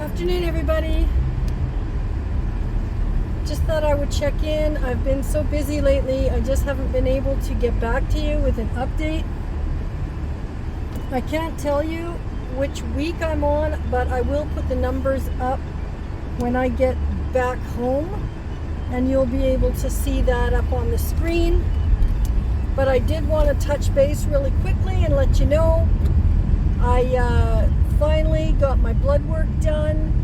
Afternoon, everybody. Just thought I would check in. I've been so busy lately, I just haven't been able to get back to you with an update. I can't tell you which week I'm on, but I will put the numbers up when I get back home, and you'll be able to see that up on the screen. But I did want to touch base really quickly and let you know I finally got my blood work done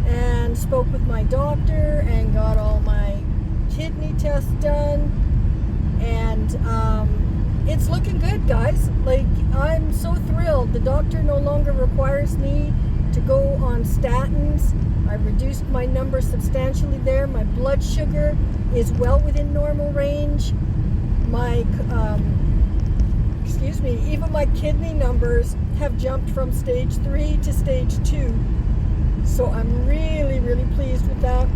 and spoke with my doctor and got all my kidney tests done, and it's looking good, guys. Like, I'm so thrilled. The doctor no longer requires me to go on statins. I reduced my number substantially there. My blood sugar is well within normal range. My even my kidney numbers have jumped from stage 3 to stage 2. So I'm really, really pleased with that.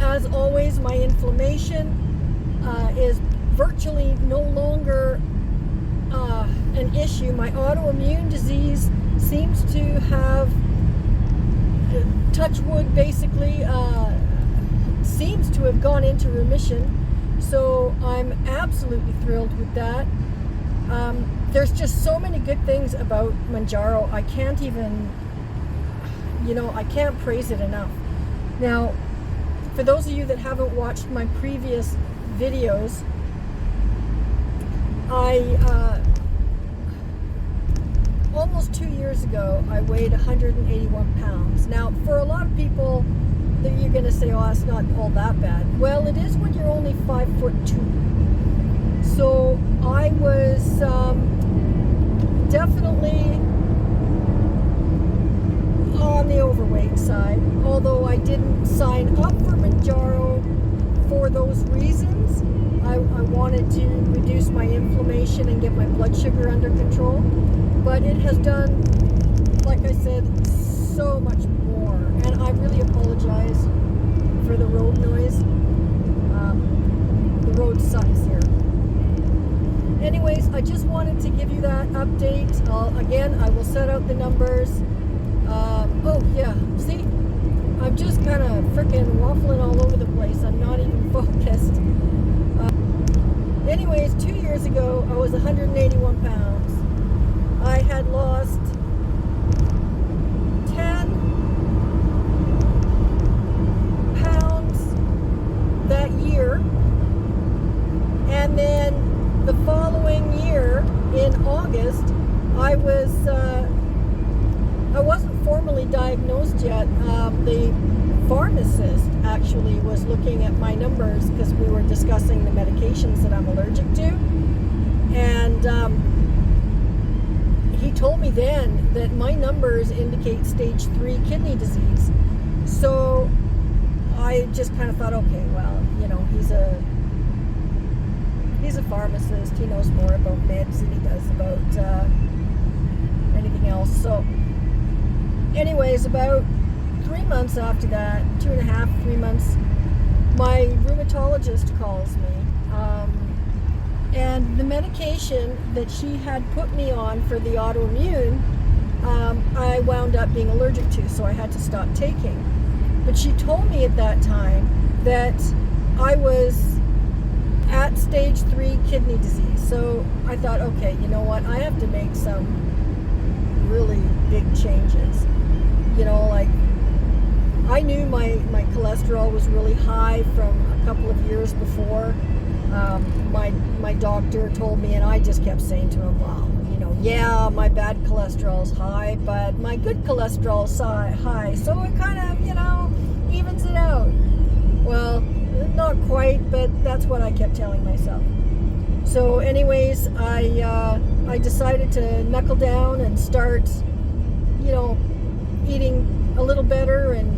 As always, my inflammation is virtually no longer an issue. My autoimmune disease seems to have, touch wood basically, seems to have gone into remission. So I'm absolutely thrilled with that. There's just so many good things about Mounjaro. I can't even, I can't praise it enough. Now, for those of you that haven't watched my previous videos, almost 2 years ago, I weighed 181 pounds. Now, for a lot of people, you're going to say, oh, it's not all that bad. Well, it is when you're only 5'2". So I was definitely on the overweight side, although I didn't sign up for Mounjaro for those reasons. I wanted to reduce my inflammation and get my blood sugar under control, but it has done, like I said, so much more. And I really apologize for the road noise. The road sucks here. Anyways, I just wanted to give you that update. Again, I will set out the numbers. Oh yeah, see, I'm just kind of freaking waffling all over the place. I'm not even focused. Anyways, 2 years ago, I was 181 pounds. I had lost 10 pounds that year, and then the following year in August, I wasn't formally diagnosed yet. The pharmacist actually was looking at my numbers because we were discussing the medications that I'm allergic to, and he told me then that my numbers indicate stage 3 kidney disease. So I just kind of thought, okay, well, he's a pharmacist. He knows more about meds than he does about anything else. So anyways, about 3 months after that, 2.5, 3 months, my rheumatologist calls me. And the medication that she had put me on for the autoimmune, I wound up being allergic to, so I had to stop taking. But she told me at that time that I was at stage 3 kidney disease. So I thought, okay, you know what? I have to make some really big changes. Like, I knew my cholesterol was really high from a couple of years before. My doctor told me, and I just kept saying to him, well, yeah, my bad cholesterol is high, but my good cholesterol is high. So it kind of, evens it out. Well, not quite, but that's what I kept telling myself. So anyways, I decided to knuckle down and start, eating a little better and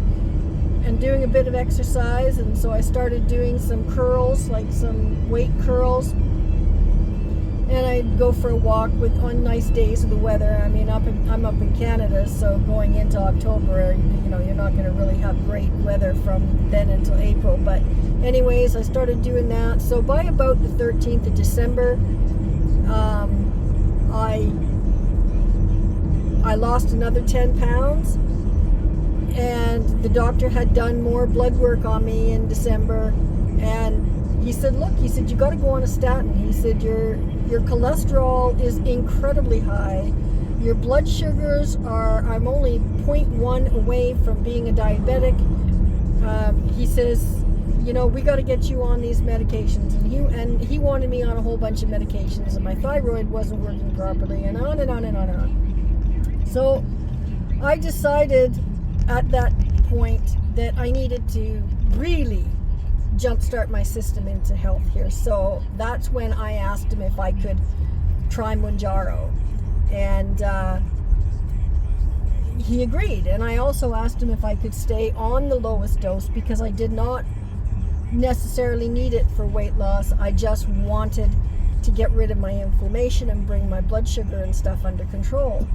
doing a bit of exercise. And so I started doing some curls, like some weight curls. And I'd go for a walk on nice days of the weather. I mean, I'm up in Canada, so going into October, you're not going to really have great weather from then until April. But anyways, I started doing that. So by about the 13th of December, I lost another 10 pounds. And the doctor had done more blood work on me in December, and he said, look, he said, you got to go on a statin. He said, your cholesterol is incredibly high. Your blood sugars are, I'm only 0.1 away from being a diabetic. He says, you know, we got to get you on these medications. And he wanted me on a whole bunch of medications, and my thyroid wasn't working properly, and on and on and on and on. So I decided at that point that I needed to really jumpstart my system into health here. So that's when I asked him if I could try Mounjaro. And he agreed. And I also asked him if I could stay on the lowest dose, because I did not necessarily need it for weight loss. I just wanted to get rid of my inflammation and bring my blood sugar and stuff under control.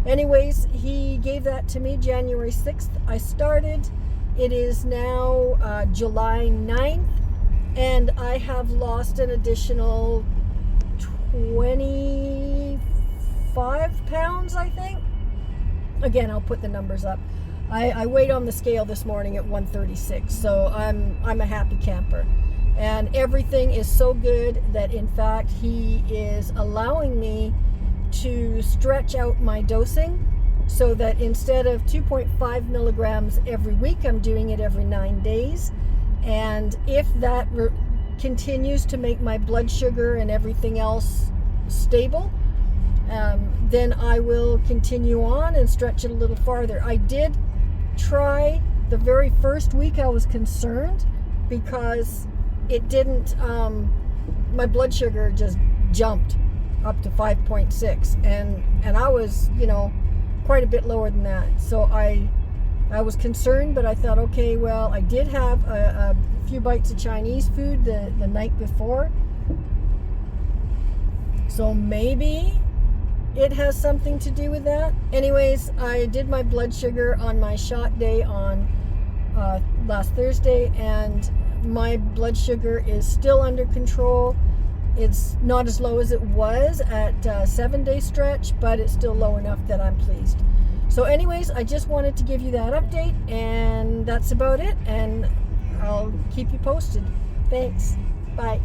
Anyways, he gave that to me January 6th. I started. It is now July 9th, and I have lost an additional 25 pounds, I think. Again, I'll put the numbers up. I weighed on the scale this morning at 136, so I'm a happy camper. And everything is so good that, in fact, he is allowing me to stretch out my dosing, so that instead of 2.5 milligrams every week, I'm doing it every 9 days. And if that continues to make my blood sugar and everything else stable, then I will continue on and stretch it a little farther. I did try the very first week. I was concerned because it didn't, my blood sugar just jumped up to 5.6, and I was, you know, quite a bit lower than that. So I was concerned, but I thought, okay, well, I did have a few bites of Chinese food the night before, so maybe it has something to do with that. Anyways, I did my blood sugar on my shot day on last Thursday, and my blood sugar is still under control. It's not as low as it was at 7-day stretch, but it's still low enough that I'm pleased. So anyways, I just wanted to give you that update, and that's about it, and I'll keep you posted. Thanks. Bye.